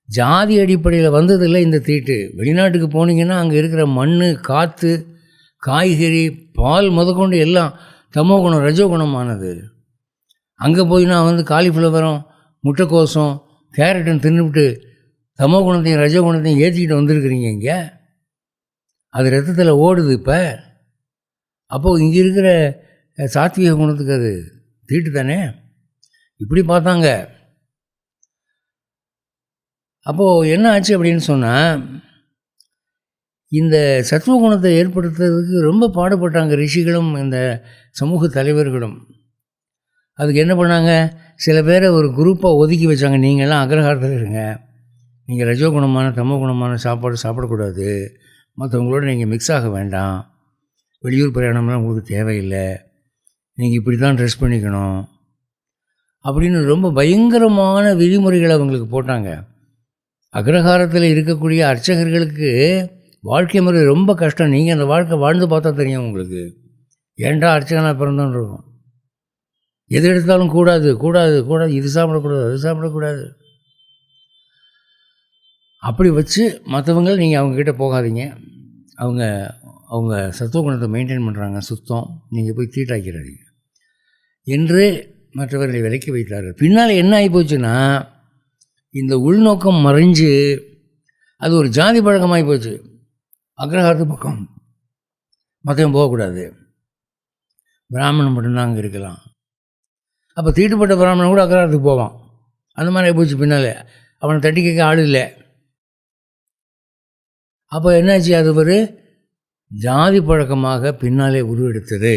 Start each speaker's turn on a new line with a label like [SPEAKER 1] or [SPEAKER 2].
[SPEAKER 1] ஜாதி அடிப்படையில் வந்ததில்லை இந்த தீட்டு. வெளிநாட்டுக்கு போனீங்கன்னா அங்கே இருக்கிற மண், காற்று, காய்கறி, பால் முதற்கொண்டு எல்லாம் தமோ குணம் ரஜோ குணமானது. அங்கே போய் நான் வந்து காலிஃப்ளவரும் முட்டைக்கோசம் கேரட்டும் தின்னுவிட்டு தமோ குணத்தையும் ரஜோ குணத்தையும் ஏற்றிக்கிட்டு வந்திருக்கிறீங்க. இங்கே அது ரத்தத்தில் ஓடுது. இப்போ அப்போது இங்கே இருக்கிற சாத்விக குணத்துக்கு அது தீட்டு தானே. இப்படி பார்த்தாங்க. அப்போது என்ன ஆச்சு அப்படின்னு சொன்னால், இந்த சத்துவ குணத்தை ஏற்படுத்துறதுக்கு ரொம்ப பாடுபட்டாங்க ரிஷிகளும் இந்த சமூக தலைவர்களும். அதுக்கு என்ன பண்ணாங்க, சில பேரை ஒரு குரூப்பாக ஒதுக்கி வச்சாங்க. நீங்கள்லாம் அக்ரஹாரத்தில் இருங்க, நீங்கள் ரஜோ குணமான தமோ குணமான சாப்பாடு சாப்பிடக்கூடாது, மற்றவங்களோட நீங்கள் மிக்ஸ் ஆக வேண்டாம், வெளியூர் பிரயாணம்லாம் உங்களுக்கு தேவையில்லை, நீங்கள் இப்படி தான் ட்ரெஸ் பண்ணிக்கணும் அப்படின்னு ரொம்ப பயங்கரமான விதிமுறைகளை அவங்களுக்கு போட்டாங்க. அக்ரஹாரத்தில் இருக்கக்கூடிய அர்ச்சகர்களுக்கு வாழ்க்கை முறை ரொம்ப கஷ்டம். நீங்கள் அந்த வாழ்க்கை வாழ்ந்து பார்த்தா தெரியும் உங்களுக்கு. ஏன்டா அர்ச்சகனாக பிறந்தோன்னு இருக்கும். எது எடுத்தாலும் கூடாது கூடாது கூடாது, இது சாப்பிடக்கூடாது அது சாப்பிடக்கூடாது, அப்படி வச்சு மற்றவங்க நீங்கள் அவங்கக்கிட்ட போகாதீங்க, அவங்க அவங்க சத்துவ குணத்தை மெயின்டைன் பண்ணுறாங்க, சுத்தம், நீங்கள் போய் தீட்டாக்கிறாதீங்க என்று மற்றவர்களை விலக்கி வைத்தார்கள். பின்னால் என்ன ஆகி போச்சுன்னா, இந்த உள்நோக்கம் மறைஞ்சு அது ஒரு ஜாதி பழக்கமாகி போச்சு. அக்ரஹாரத்து பக்கம் மற்றவன் போகக்கூடாது, பிராமணன் மட்டும்தான் அங்கே இருக்கலாம். அப்போ தீட்டுப்பட்ட பிராமணன் கூட அக்ரஹாரத்துக்கு போவான். அந்த மாதிரி ஆகி போச்சு. பின்னால் அவனை தட்டி கேட்க ஆள் இல்லை. அப்போ என்னாச்சு, அது ஒரு ஜாதி பழக்கமாக பின்னாலே உருவெடுத்தது.